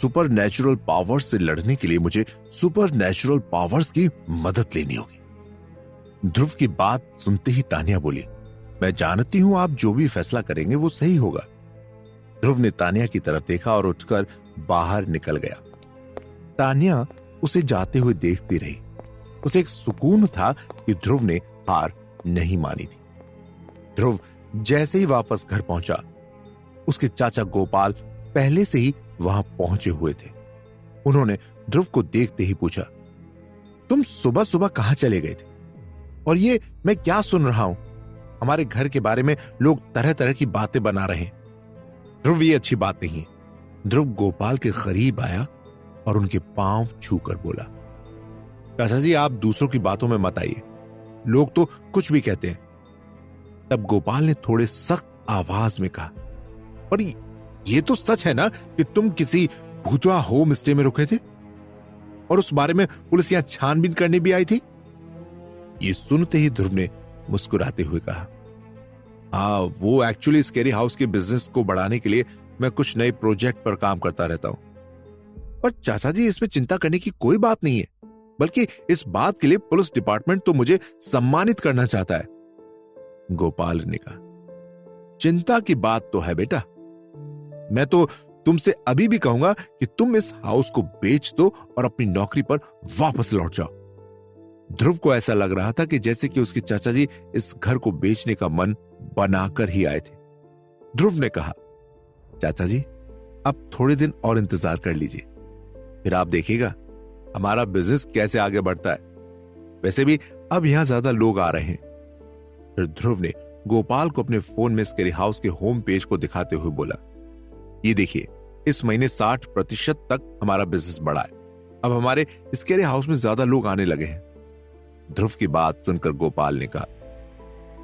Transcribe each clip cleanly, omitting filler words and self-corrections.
Super natural powers से लड़ने के लिए मुझे सुपर नेचुरल पावर्स की मदद लेनी होगी। ध्रुव की बात सुनते ही तानिया बोली, मैं जानती हूं आप जो भी फैसला करेंगे वो सही होगा। ध्रुव ने तानिया की तरफ देखा और उठकर बाहर निकल गया। तानिया उसे जाते हुए देखती रही। उसे एक सुकून था कि ध्रुव ने हार नहीं मानी थी। ध्रुव जैसे ही वापस घर पहुंचा, उसके चाचा गोपाल पहले से ही वहां पहुंचे हुए थे। उन्होंने ध्रुव को देखते ही पूछा, तुम सुबह सुबह कहां चले गए थे? और ये मैं क्या सुन रहा हूं? हमारे घर के बारे में लोग तरह तरह की बातें बना रहे हैं। ध्रुव, ये अच्छी बात नहीं है। ध्रुव गोपाल के करीब आया और उनके पांव छूकर बोला, चाचा जी आप दूसरों की बातों में मत आइए, लोग तो कुछ भी कहते हैं। तब गोपाल ने थोड़े सख्त आवाज में कहा, पर ये तो सच है ना कि तुम किसी भूतवा होम स्टे में रुके थे और उस बारे में पुलिस यहां छानबीन करने भी आई थी? ये सुनते ही ध्रुव ने मुस्कुराते हुए कहा, हाँ, वो एक्चुअली स्केरी हाउस के बिजनेस को बढ़ाने के लिए मैं कुछ नए प्रोजेक्ट पर काम करता रहता हूं। पर चाचा जी इसमें चिंता करने की कोई बात नहीं है, बल्कि इस बात के लिए पुलिस डिपार्टमेंट तो मुझे सम्मानित करना चाहता है। गोपाल ने कहा, चिंता की बात तो है बेटा, मैं तो तुमसे अभी भी कहूंगा कि तुम इस हाउस को बेच दो और अपनी नौकरी पर वापस लौट जाओ। ध्रुव को ऐसा लग रहा था कि जैसे कि उसके चाचा जी इस घर को बेचने का मन बनाकर ही आए थे। ध्रुव ने कहा, चाचा जी अब थोड़े दिन और इंतजार कर लीजिए, फिर आप देखिएगा हमारा बिजनेस कैसे आगे बढ़ता है। वैसे भी अब यहां ज्यादा लोग आ रहे हैं। फिर ध्रुव ने गोपाल को अपने फोन में स्केरी हाउस के होम पेज को दिखाते हुए बोला, ये देखिए, इस महीने 60% तक हमारा बिजनेस बढ़ा है। अब हमारे स्केरी हाउस में ज्यादा लोग आने लगे हैं। ध्रुव की बात सुनकर गोपाल ने कहा,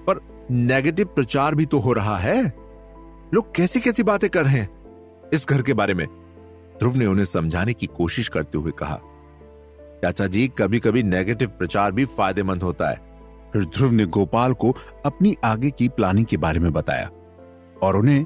पर नेगेटिव प्रचार भी तो हो रहा है, लोग कैसी कैसी बातें कर रहे हैं इस घर के बारे में। ध्रुव ने उन्हें समझाने की कोशिश करते हुए कहा, चाचा जी कभी कभी नेगेटिव प्रचार भी फायदेमंद होता है। फिर ध्रुव ने गोपाल को अपनी आगे की प्लानिंग के बारे में बताया और उन्हें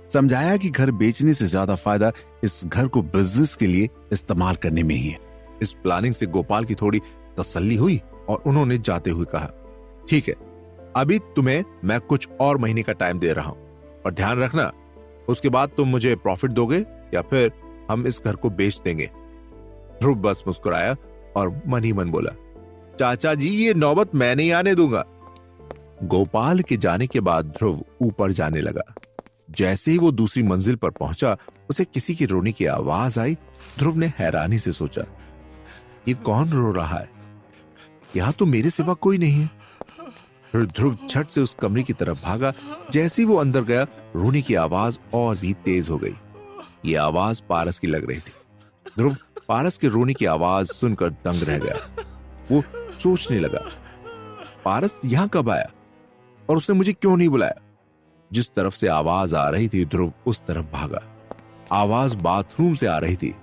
समझाया कि घर बेचने से ज्यादा फायदा इस घर को बिजनेस के लिए इस्तेमाल करने में ही है। इस प्लानिंग से गोपाल की थोड़ी तसल्ली हुई और उन्होंने जाते हुए कहा, ठीक है, अभी तुम्हें मैं कुछ और महीने का टाइम दे रहा हूं, और ध्यान रखना उसके बाद तुम मुझे प्रॉफिट दोगे या फिर हम इस घर को बेच देंगे। ध्रुव बस मुस्कुराया और मन ही मन बोला, चाचा जी ये नौबत मैं नहीं आने दूंगा। गोपाल के जाने के बाद ध्रुव ऊपर जाने लगा। जैसे ही वो दूसरी मंजिल पर पहुंचा, उसे किसी की रोने की आवाज आई। ध्रुव ने हैरानी से सोचा, ये कौन रो रहा है? यहां तो मेरे सिवा कोई नहीं है। फिर ध्रुव झट से उस कमरे की तरफ भागा। जैसे ही वो अंदर गया, रोने की आवाज और भी तेज हो गई। ये आवाज पारस की लग रही थी। ध्रुव पारस के रोने की आवाज सुनकर दंग रह गया। वो सोचने लगा, पारस यहां कब आया और उसने मुझे क्यों नहीं बुलाया? जिस तरफ से आवाज आ रही थी, ध्रुव उस तरफ भागा। आवाज बाथरूम से आ रही थी।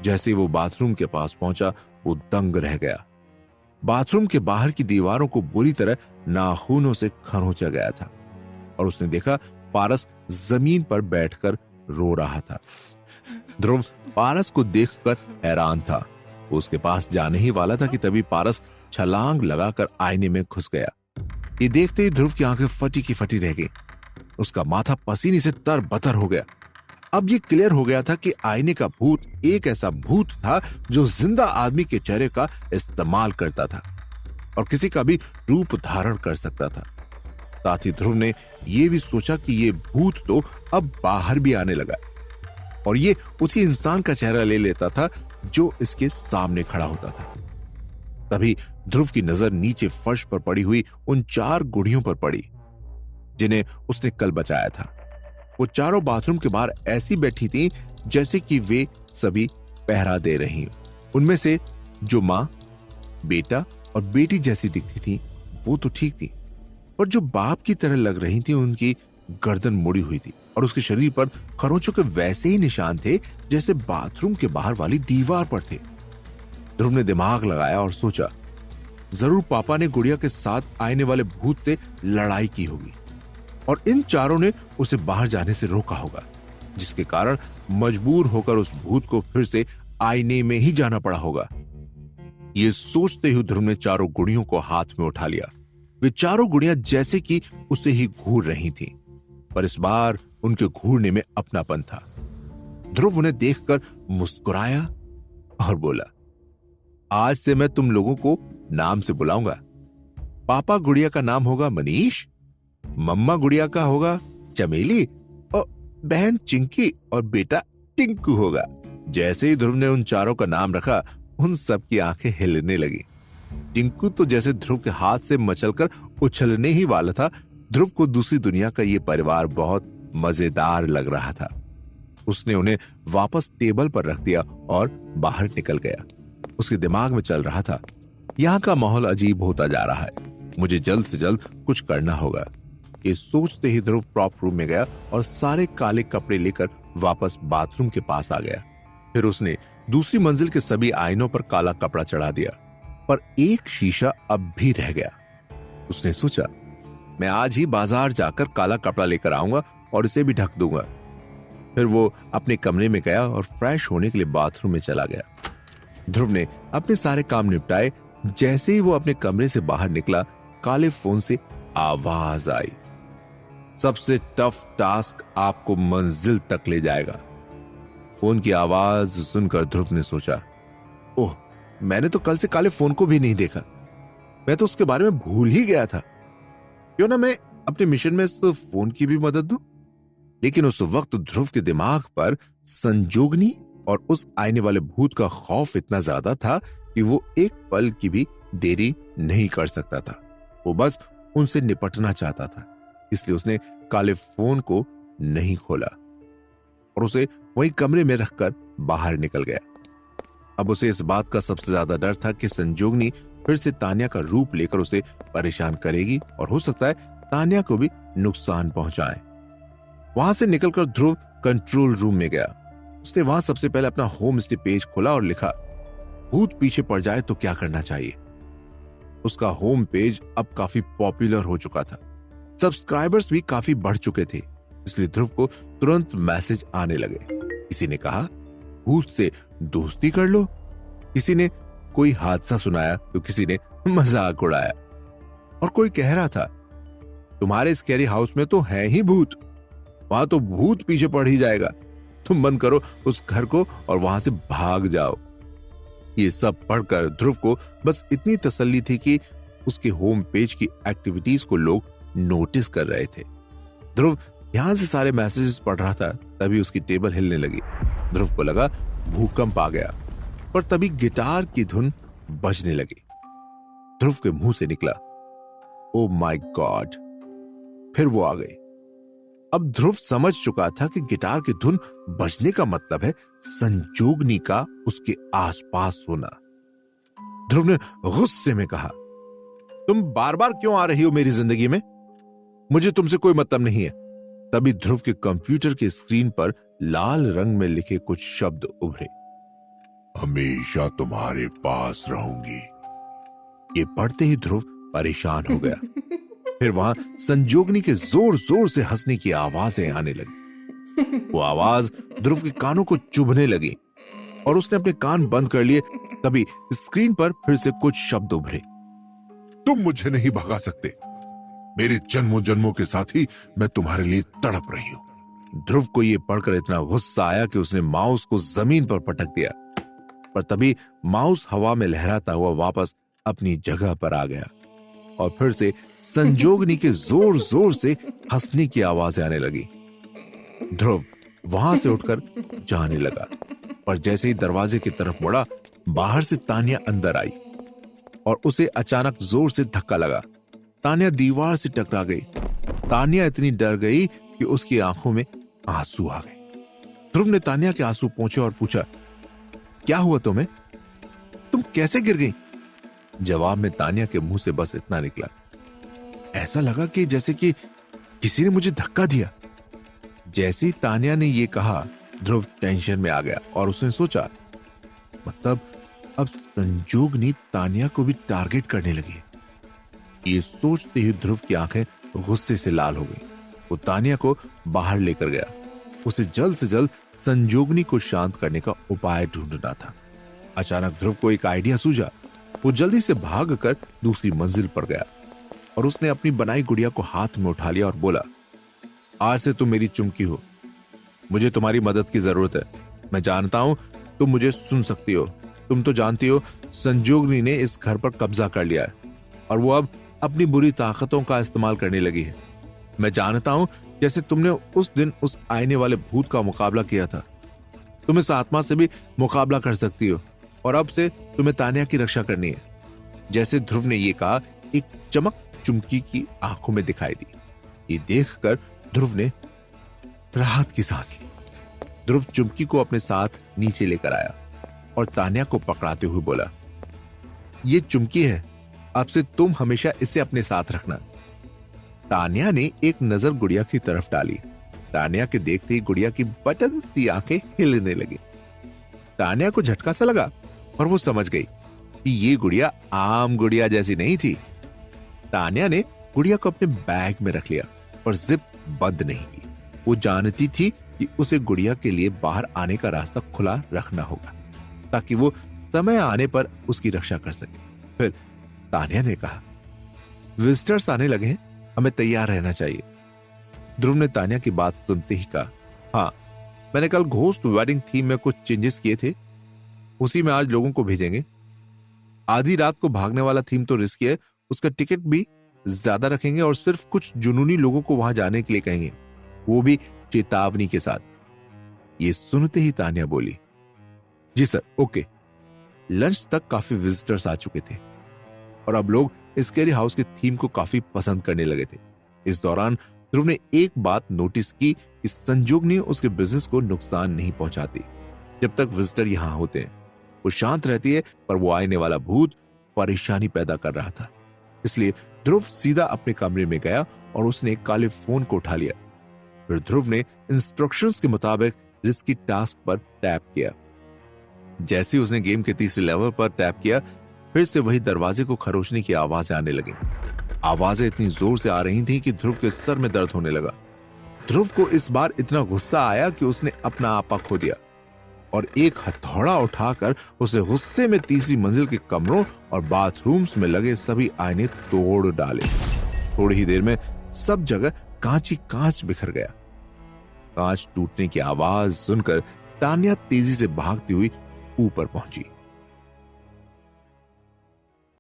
जैसे वो बाथरूम के पास पहुंचा, वो दंग रह गया। बाथरूम के बाहर की दीवारों को बुरी तरह नाखूनों से खरोंचा गया था और उसने देखा पारस जमीन पर बैठकर रो रहा था। ध्रुव पारस को देखकर हैरान था। वो उसके पास जाने ही वाला था कि तभी पारस छलांग लगाकर आईने में घुस गया। ये देखते ही ध्रुव की आंखें फटी की फटी रह गई। उसका माथा पसीने से तरबतर हो गया। अब ये क्लियर हो गया था कि आईने का भूत एक ऐसा भूत था जो जिंदा आदमी के चेहरे का इस्तेमाल करता था और किसी का भी रूप धारण कर सकता था। साथ ही ध्रुव ने यह भी सोचा कि ये भूत तो अब बाहर भी आने लगा और ये उसी इंसान का चेहरा ले लेता था जो इसके सामने खड़ा होता था। तभी ध्रुव की नजर नीचे फर्श पर पड़ी हुई उन 4 गुड़ियों पर पड़ी जिन्हें उसने कल बचाया था। वो चारों बाथरूम के बाहर ऐसी बैठी थी जैसे कि वे सभी पहरा दे रही। उनमें से जो मां, बेटा और बेटी जैसी दिखती थी वो तो ठीक थी, पर जो बाप की तरह लग रही थी उनकी गर्दन मुड़ी हुई थी और उसके शरीर पर खरोंचों के वैसे ही निशान थे जैसे बाथरूम के बाहर वाली दीवार पर थे। ध्रुव ने दिमाग लगाया और सोचा, जरूर पापा ने गुड़िया के साथ आने वाले भूत से लड़ाई की होगी और इन चारों ने उसे बाहर जाने से रोका होगा, जिसके कारण मजबूर होकर उस भूत को फिर से आईने में ही जाना पड़ा होगा। ये सोचते ही ध्रुव ने चारों गुड़ियों को हाथ में उठा लिया। वे चारों गुड़ियां जैसे कि उसे ही घूर रही थीं, पर इस बार उनके घूरने में अपनापन था। ध्रुव उन्हें देखकर मुस्कुराया और बोला, आज से मैं तुम लोगों को नाम से बुलाऊंगा। पापा गुड़िया का नाम होगा मनीष, मम्मा गुड़िया का होगा चमेली, और बहन चिंकी, और बेटा टिंकू होगा। जैसे ही ध्रुव ने उन चारों का नाम रखा, उन सब की आंखें हिलने लगी। टिंकू तो जैसे ध्रुव के हाथ से मचलकर उछलने ही वाला था। ध्रुव को दूसरी दुनिया का ये परिवार बहुत मजेदार लग रहा था। उसने उन्हें वापस टेबल पर रख दिया और बाहर निकल गया। उसके दिमाग में चल रहा था, यहाँ का माहौल अजीब होता जा रहा है, मुझे जल्द से जल्द कुछ करना होगा। ये सोचते ही ध्रुव प्रॉप रूम में गया और सारे काले कपड़े लेकर वापस बाथरूम के पास आ गया। फिर उसने दूसरी मंजिल के सभी आईनों पर काला कपड़ा चढ़ा दिया, पर एक शीशा अब भी रह गया। उसने सोचा, मैं आज ही बाजार जाकर काला कपड़ा लेकर आऊंगा और इसे भी ढक दूंगा। फिर वो अपने कमरे में गया और फ्रेश होने के लिए बाथरूम में चला गया। ध्रुव ने अपने सारे काम निपटाए। जैसे ही वो अपने कमरे से बाहर निकला, काले फोन से आवाज आई, सबसे टफ टास्क आपको मंजिल तक ले जाएगा। फोन की आवाज सुनकर ध्रुव ने सोचा, ओह, मैंने तो कल से काले फोन को भी नहीं देखा। मैं तो उसके बारे में भूल ही गया था। क्यों ना मैं अपने मिशन में इस फोन की भी मदद दूं। लेकिन उस वक्त ध्रुव के दिमाग पर संजोगनी और उस आने वाले भूत का खौफ इतना ज्यादा था कि वो एक पल की भी देरी नहीं कर सकता था। वो बस उनसे निपटना चाहता था। इसलिए उसने काले फोन को नहीं खोला और उसे वही कमरे में रखकर बाहर निकल गया। अब उसे इस बात का सबसे ज्यादा डर था कि संजोगनी फिर से तान्या का रूप लेकर उसे परेशान करेगी और हो सकता है तान्या को भी नुकसान पहुंचाए। वहां से निकलकर ध्रुव कंट्रोल रूम में गया। उसने वहां सबसे पहले अपना होम स्टे पेज खोला और लिखा, भूत पीछे पड़ जाए तो क्या करना चाहिए। उसका होम पेज अब काफी पॉपुलर हो चुका था। सब्सक्राइबर्स भी काफी बढ़ चुके थे। इसलिए ध्रुव को तुरंत मैसेज आने लगे। किसी ने कहा, भूत से दोस्ती कर लो। किसी ने कोई हादसा सुनाया तो किसी ने मजाक उड़ाया। और कोई कह रहा था, तुम्हारे स्कैरी हाउस में तो है ही भूत, वहां तो भूत पीछे पड़ ही जाएगा। तुम बंद करो उस घर को और वहां से भाग जाओ। ये सब पढ़कर ध्रुव को बस इतनी तसल्ली थी कि उसके होम पेज की एक्टिविटीज को लोग नोटिस कर रहे थे। ध्रुव यहां से सारे मैसेजेस पढ़ रहा था, तभी उसकी टेबल हिलने लगी। ध्रुव को लगा भूकंप आ गया, पर तभी गिटार की धुन बजने लगी। ध्रुव के मुंह से निकला, ओ माय गॉड। फिर वो आ गई। अब ध्रुव समझ चुका था कि गिटार की धुन बजने का मतलब है संजोगनी का उसके आसपास होना। ध्रुव ने गुस्से में कहा, तुम बार बार क्यों आ रही हो मेरी जिंदगी में? मुझे तुमसे कोई मतलब नहीं है। तभी ध्रुव के कंप्यूटर की स्क्रीन पर लाल रंग में लिखे कुछ शब्द उभरे, हमेशा तुम्हारे पास रहूंगी। ये पढ़ते ही ध्रुव परेशान हो गया। फिर वहां संजोगनी के जोर जोर से हंसने की आवाजें आने लगी। वो आवाज ध्रुव के कानों को चुभने लगी और उसने अपने कान बंद कर लिए। तभी स्क्रीन पर फिर से कुछ शब्द उभरे, तुम मुझे नहीं भगा सकते। मेरे जन्मों जन्मों के साथ ही मैं तुम्हारे लिए तड़प रही हूं। ध्रुव को यह पढ़कर इतना गुस्सा आया कि उसने माउस को जमीन पर पटक दिया, पर तभी माउस हवा में लहराता हुआ वापस अपनी जगह पर आ गया और फिर से संजोगनी के जोर जोर से हंसने की आवाजें आने लगी। ध्रुव वहां से उठकर जाने लगा, पर जैसे ही दरवाजे की तरफ मुड़ा, बाहर से तान्या अंदर आई और उसे अचानक जोर से धक्का लगा। तान्या दीवार से टकरा गई। तान्या इतनी डर गई कि उसकी आंखों में आंसू आ गए। ध्रुव ने तान्या के आंसू पोंछे और पूछा, क्या हुआ तुम्हें? तुम कैसे गिर गई? जवाब में तान्या के मुंह से बस इतना निकला, ऐसा लगा कि जैसे कि किसी ने मुझे धक्का दिया। जैसे ही तान्या ने यह कहा, ध्रुव टेंशन में आ गया और उसने सोचा, मतलब अब संजोगनी तान्या को भी टारगेट करने लगी। ये सोचते ही ध्रुव की आंखें गुस्से से लाल हो गई। वो तान्या को बाहर लेकर गया उसे जल्द से जल्द संजोगनी को शांत करने का उपाय ढूंढना था। अचानक ध्रुव को एक आइडिया सूझा। वो जल्दी से भागकर दूसरी मंजिल पर गया और उसने अपनी बनाई गुड़िया को हाथ में उठा लिया और बोला, आज से तुम मेरी चुमकी हो। मुझे तुम्हारी मदद की जरूरत है। मैं जानता हूं तुम मुझे सुन सकती हो। तुम तो जानती हो संजोगनी ने इस घर पर कब्जा कर लिया है और वो अब अपनी बुरी ताकतों का इस्तेमाल करने लगी है। मैं जानता हूं जैसे तुमने उस दिन उस आईने वाले भूत का मुकाबला किया था, तुम इस आत्मा से भी मुकाबला कर सकती हो और अब से तुम्हें तान्या की रक्षा करनी है। जैसे ध्रुव ने ये कहा, एक चमक चुमकी की आंखों में दिखाई दी। ये देखकर ध्रुव ने राहत की सांस ली। ध्रुव चुमकी को अपने साथ नीचे लेकर आया और तान्या को पकड़ाते हुए बोला, ये चुमकी है, अब से तुम हमेशा इसे अपने साथ रखना। तान्या ने एक नजर गुड़िया की तरफ डाली। तान्या के देखते ही गुड़िया की बटन सी आंखें हिलने लगी। तान्या को झटका सा लगा और वो समझ गई कि ये गुड़िया आम गुड़िया जैसी नहीं थी। तान्या ने गुड़िया को अपने बैग में रख लिया और जिप बंद नहीं की। वो जानती थी कि उसे गुड़िया के लिए बाहर आने का रास्ता खुला रखना होगा ताकि वो समय आने पर उसकी रक्षा कर सके। फिर तान्या ने कहा, विजिटर्स आने लगे हैं, हमें तैयार रहना चाहिए। ध्रुव ने तान्या की बात सुनते ही कहा, हाँ, मैंने कल घोस्ट वेडिंग थीम में कुछ चेंजेस किए थे, उसी में आज लोगों को भेजेंगे। आधी रात को भागने वाला थीम तो रिस्की है, उसका टिकट भी ज्यादा रखेंगे और सिर्फ कुछ जुनूनी लोगों को वहां जाने के लिए कहेंगे, वो भी चेतावनी के साथ। ये सुनते ही तान्या बोली, जी सर, ओके। लंच तक काफी विजिटर्स आ चुके थे और अब लोग स्कैरी हाउस के थीम को काफी पसंद करने लगे थे। इस दौरान ध्रुव ने एक बात नोटिस की कि संजोगनी उसके बिजनेस को नुकसान नहीं पहुंचाती जब तक विजिटर यहां होते हैं। वो शांत रहती है, पर वो आने वाला भूत परेशानी पैदा कर रहा था। इसलिए ध्रुव सीधा अपने कमरे में गया और उसने काले फोन को उठा लिया। फिर ध्रुव ने इंस्ट्रक्शंस के मुताबिक रिस्की टास्क पर टैप किया। जैसे ही उसने गेम के तीसरे लेवल पर टैप किया, फिर से वही दरवाजे को खरोचने की आवाजें आने लगी। आवाजें इतनी जोर से आ रही थी कि ध्रुव के सर में दर्द होने लगा। ध्रुव को इस बार इतना गुस्सा आया कि उसने अपना आपा खो दिया और एक हथौड़ा उठाकर उसे गुस्से में तीसरी मंजिल के कमरों और बाथरूम्स में लगे सभी आईने तोड़ डाले। थोड़ी ही देर में सब जगह कांच ही कांच बिखर गया। कांच टूटने की आवाज सुनकर तान्या तेजी से भागती हुई ऊपर पहुंची।